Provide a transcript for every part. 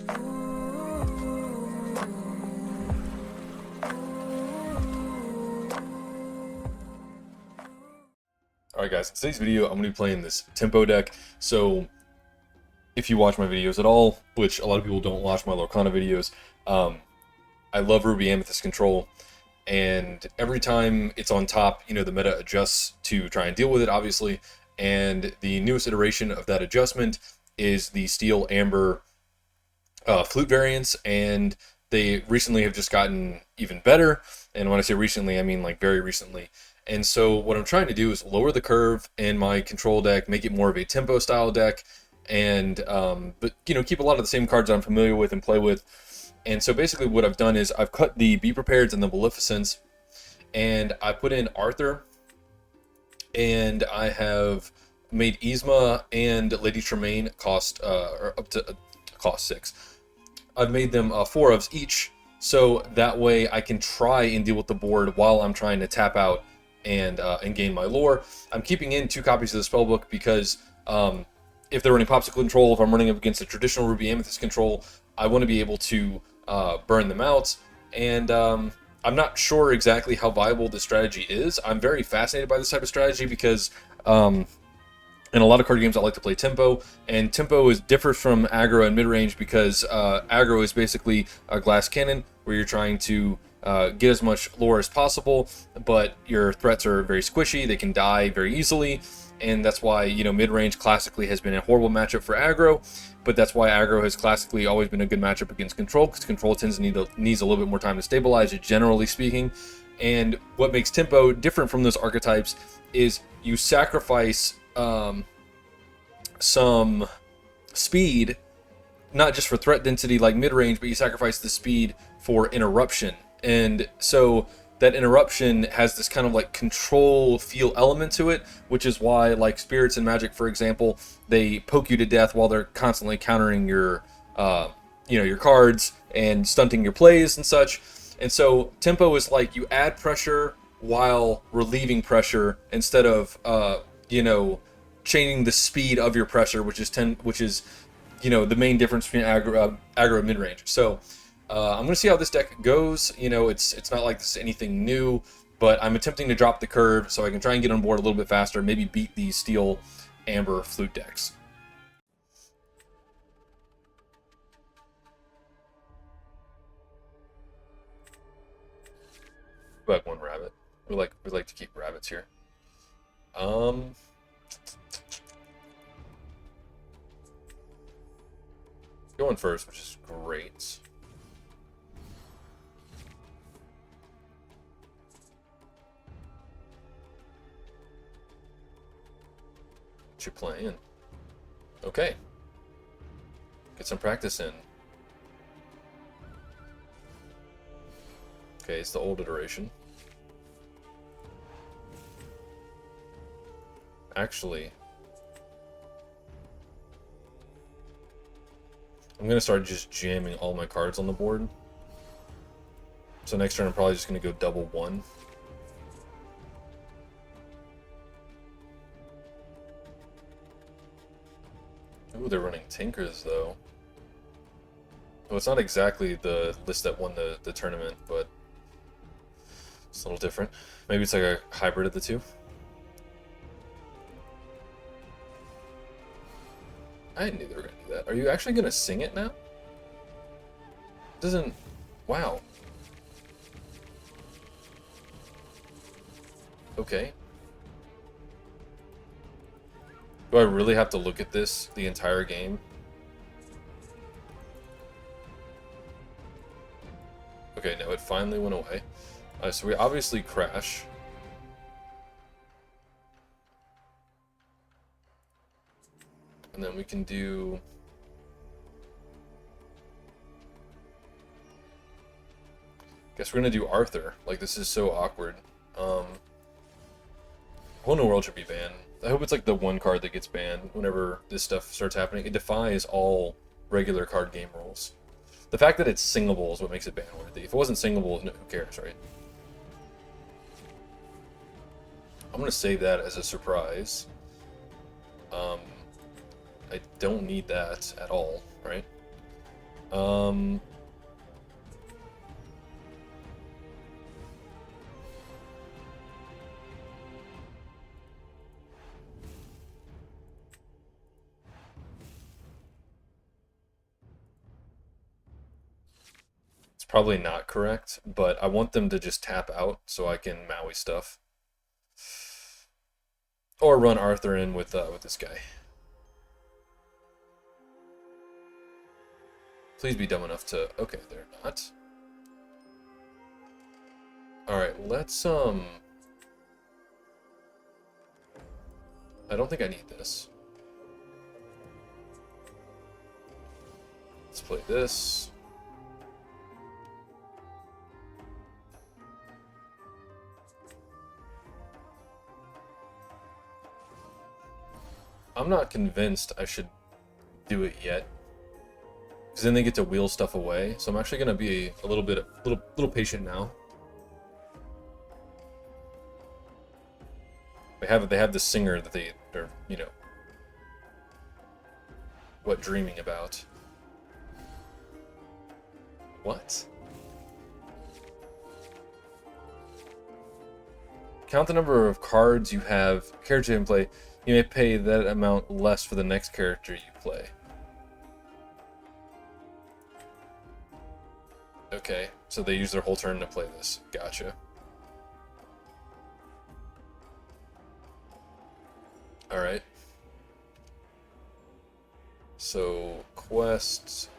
Alright guys, in today's video I'm going to be playing this tempo deck. So if you watch my videos at all, which a lot of people don't watch my Lorcana videos, I love Ruby Amethyst control, and every time it's on top, you know, the meta adjusts to try and deal with it, obviously, and the newest iteration of that adjustment is the Steel Amber Flute variants, and they recently have just gotten even better. And when I say recently, I mean like very recently. And so what I'm trying to do is lower the curve in my control deck, make it more of a tempo style deck, and but you know, keep a lot of the same cards I'm familiar with and play with. And so basically what I've done is I've cut the Be Prepared and the Maleficents, and I put in Arthur, and I have made Yzma and Lady Tremaine cost up to cost 6. I've made them 4 ofs each, so that way I can try and deal with the board while I'm trying to tap out and gain my lore. I'm keeping in 2 copies of the spellbook because if they're running Popsicle control, if I'm running up against a traditional Ruby Amethyst control, I want to be able to burn them out. And I'm not sure exactly how viable this strategy is. I'm very fascinated by this type of strategy because in a lot of card games I like to play tempo, and tempo differs from aggro and mid-range because aggro is basically a glass cannon where you're trying to get as much lore as possible, but your threats are very squishy, they can die very easily, and that's why, you know, mid-range classically has been a horrible matchup for aggro, but that's why aggro has classically always been a good matchup against control, because control needs a little bit more time to stabilize it, generally speaking. And what makes tempo different from those archetypes is you sacrifice some speed, not just for threat density like mid-range, but you sacrifice the speed for interruption. And so that interruption has this kind of like control feel element to it, which is why, like Spirits and Magic, for example, they poke you to death while they're constantly countering your you know, your cards and stunting your plays and such. And so tempo is like you add pressure while relieving pressure instead of you know, changing the speed of your pressure, which is you know, the main difference between aggro and mid-range. So I'm gonna see how this deck goes. You know, it's not like this is anything new, but I'm attempting to drop the curve so I can try and get on board a little bit faster, maybe beat these Steel Amber Flute decks. Back one rabbit. We like to keep rabbits here. Going first, which is great. What you playing? Okay. Get some practice in. Okay, it's the old iteration. Actually, I'm gonna start just jamming all my cards on the board. So next turn I'm probably just gonna go double 1. Ooh, they're running Tinkers though. Well, it's not exactly the list that won the tournament, but it's a little different. Maybe it's like a hybrid of the two. I knew they were gonna do that. Are you actually gonna sing it now? It doesn't. Wow. Okay. Do I really have to look at this the entire game? Okay, no, it finally went away. So we obviously crash. And then we can do... Guess we're gonna do Arthur. Like, this is so awkward. Whole New World should be banned. I hope it's like the one card that gets banned whenever this stuff starts happening. It defies all regular card game rules. The fact that it's singable is what makes it ban-worthy. If it wasn't singable, who cares, right? I'm gonna save that as a surprise. I don't need that at all, right? Um, it's probably not correct, but I want them to just tap out so I can Maui stuff. Or run Arthur in with this guy. Please be dumb enough to... Okay, they're not. Alright, let's, I don't think I need this. Let's play this. I'm not convinced I should do it yet, because then they get to wheel stuff away. So I'm actually gonna be a little patient now. They have the singer that they're, you know, what dreaming about. What? Count the number of cards you have, character you can play. You may pay that amount less for the next character you play. Okay, so they use their whole turn to play this. Gotcha. Alright. So, quest,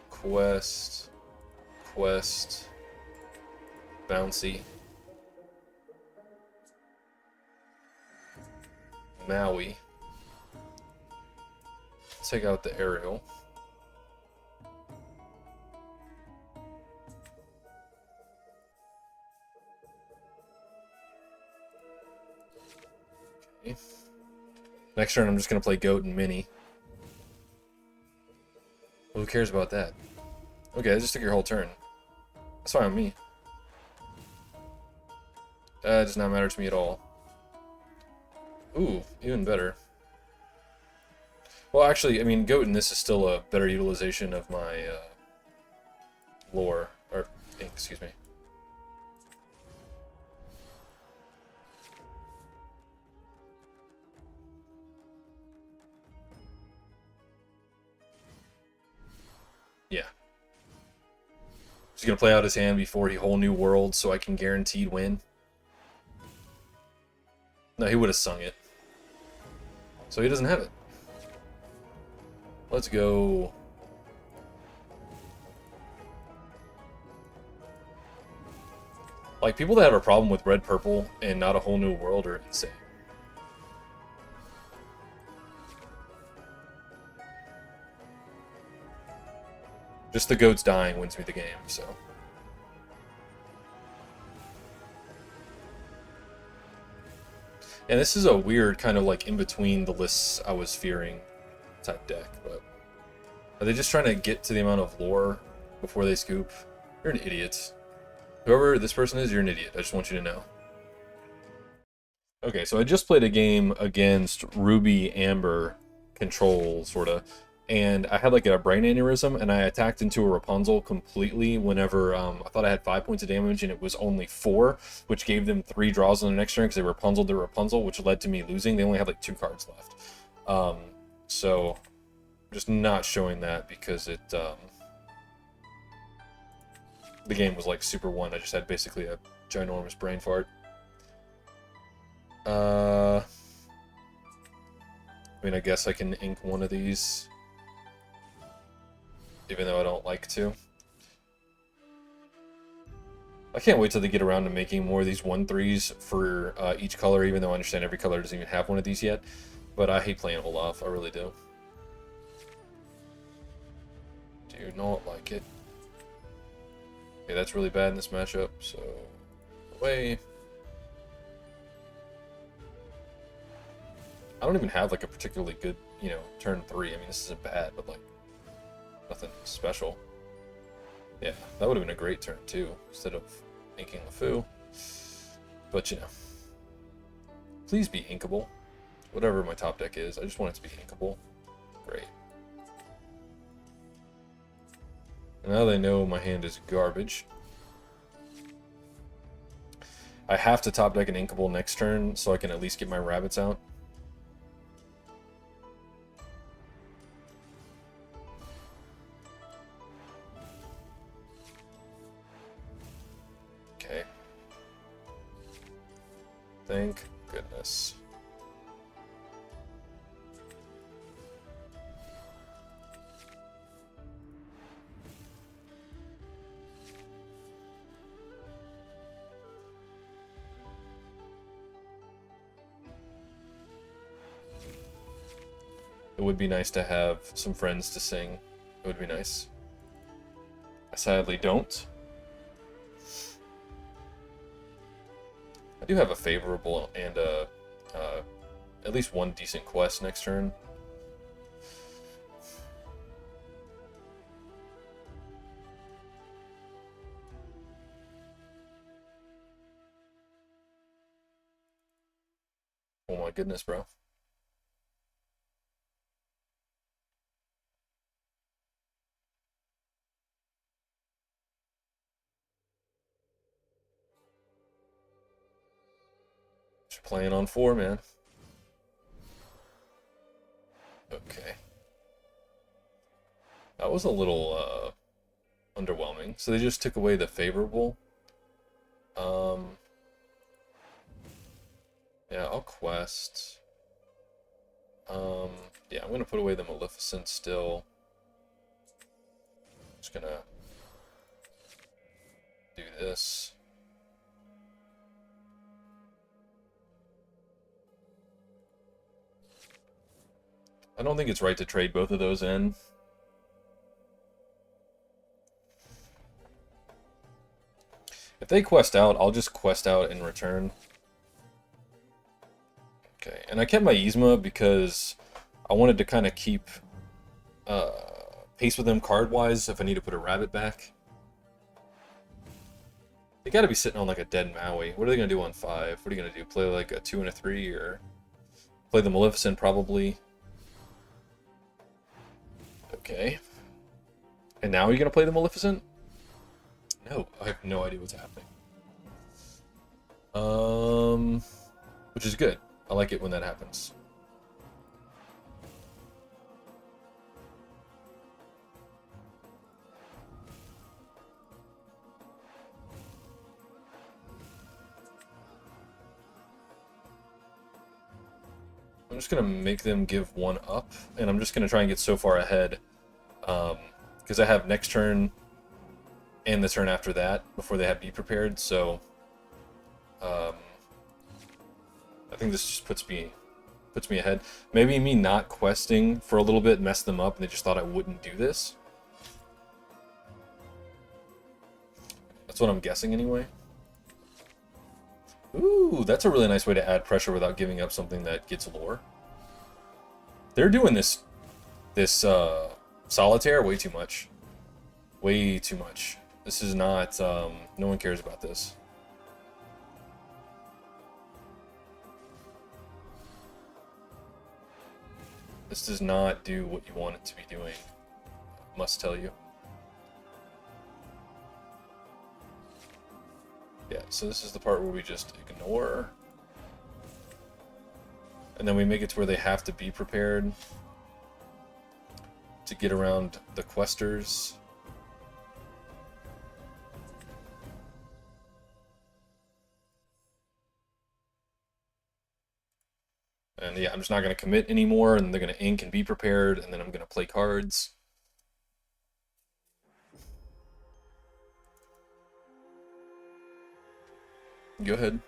bouncy. Maui. Take out the aerial. Okay. Next turn I'm just going to play Goat and Mini. Well, who cares about that? Okay, I just took your whole turn. That's fine with me. That does not matter to me at all. Ooh, even better. Well, actually, I mean, Goat in this is still a better utilization of my lore, or ink, excuse me. Yeah. He's gonna play out his hand before he whole new world, so I can guaranteed win. No, he would have sung it. So he doesn't have it. Let's go. Like, people that have a problem with red purple and not a whole new world are insane. Just the goats dying wins me the game, so. And this is a weird kind of like in between the lists I was fearing type deck, but are they just trying to get to the amount of lore before they scoop? You're an idiot. Whoever this person is, you're an idiot. I just want you to know. Okay, so I just played a game against Ruby Amber Control, sorta, and I had like a brain aneurysm, and I attacked into a Rapunzel completely whenever I thought I had 5 points of damage, and it was only 4, which gave them 3 draws on the next turn because they Rapunzeled their Rapunzel, which led to me losing. They only had like 2 cards left. So just not showing that because it the game was like Super 1. I just had basically a ginormous brain fart. I mean, I guess I can ink one of these, even though I don't like to. I can't wait till they get around to making more of these 1/3s for each color, even though I understand every color doesn't even have one of these yet. But I hate playing Olaf, I really do. Do not like it. Okay, that's really bad in this matchup, so away. I don't even have like a particularly good, you know, turn 3. I mean, this isn't bad, but like nothing special. Yeah, that would have been a great turn too, instead of inking LeFou. But you know, please be inkable. Whatever my top deck is, I just want it to be inkable. Great. Now they know my hand is garbage. I have to top deck an Inkable next turn so I can at least get my rabbits out. Okay. Thank goodness. It would be nice to have some friends to sing. It would be nice. I sadly don't. I do have a favorable and at least one decent quest next turn. Oh my goodness, bro. Just playing on 4, man. Okay. That was a little underwhelming. So they just took away the favorable. Yeah, I'll quest. Yeah, I'm gonna put away the Maleficent still. Just gonna do this. I don't think it's right to trade both of those in. If they quest out, I'll just quest out in return. Okay, and I kept my Yzma because I wanted to kind of keep pace with them card-wise if I need to put a rabbit back. They gotta be sitting on like a dead Maui. What are they gonna do on 5? What are you gonna do? Play like a 2 and a 3, or play the Maleficent probably? Okay. And now you're gonna play the Maleficent? No, I have no idea what's happening. Which is good. I like it when that happens. I'm just gonna make them give 1 up, and I'm just gonna try and get so far ahead, because I have next turn and the turn after that before they have Be Prepared. So I think this just puts me ahead. Maybe me not questing for a little bit messed them up, and they just thought I wouldn't do this. That's what I'm guessing anyway. Ooh, that's a really nice way to add pressure without giving up something that gets lore. They're doing this solitaire way too much. Way too much. This is not, no one cares about this. This does not do what you want it to be doing, must tell you. Yeah, so this is the part where we just ignore. And then we make it to where they have to be prepared to get around the questers. And yeah, I'm just not going to commit anymore, and they're going to ink and be prepared, and then I'm going to play cards. Go ahead.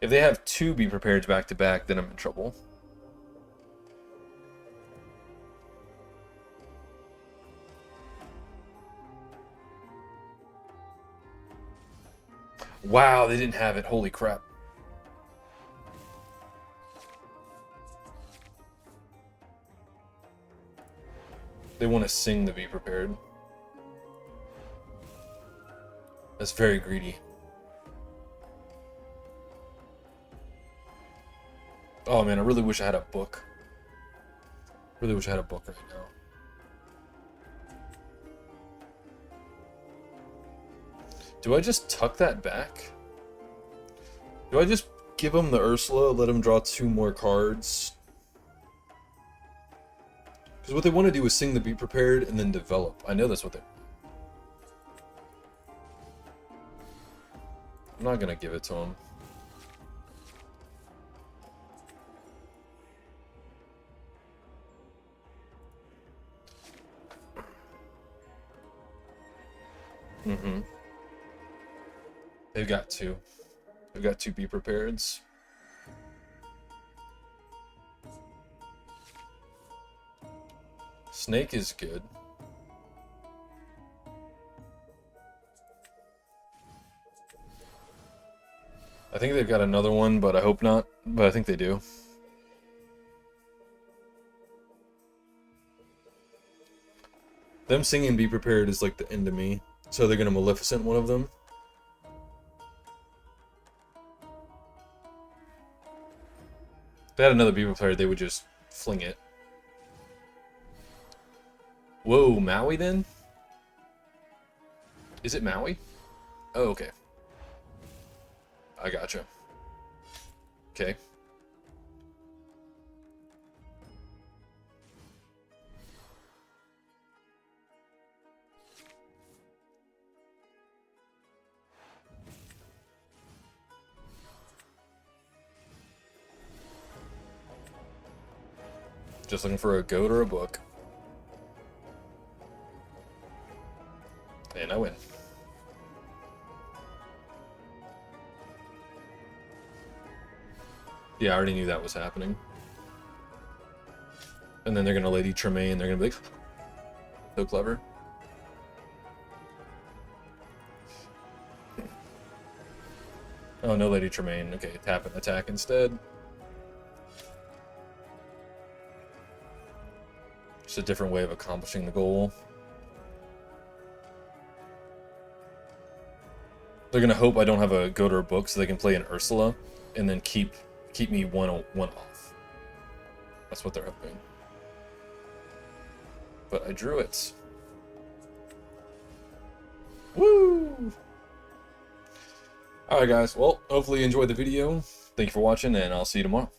If they have 2 be prepared back to back, then I'm in trouble. Wow, they didn't have it. Holy crap. They want to sing the Be Prepared. That's very greedy. Oh man, I really wish I had a book. Really wish I had a book right now. Do I just tuck that back? Do I just give him the Ursula, let him draw 2 more cards? Because what they want to do is sing the Be Prepared and then develop. I know that's what they... I'm not going to give it to him. Mm-hmm. They've got 2. They've got 2 Be Prepareds. Snake is good. I think they've got another one, but I hope not. But I think they do. Them singing Be Prepared is like the end of me. So they're gonna Maleficent one of them. If they had another Be Prepared, they would just fling it. Whoa, Maui then? Is it Maui? Oh, okay. I gotcha. Okay. Just looking for a goat or a book. And I win. Yeah, I already knew that was happening. And then they're gonna Lady Tremaine, they're gonna be like, so clever. Oh, no Lady Tremaine. Okay, tap and attack instead. Just a different way of accomplishing the goal. They're gonna hope I don't have a goat or a book so they can play an Ursula and then keep me one off. That's what they're hoping. But I drew it. Woo! Alright guys, well, hopefully you enjoyed the video. Thank you for watching, and I'll see you tomorrow.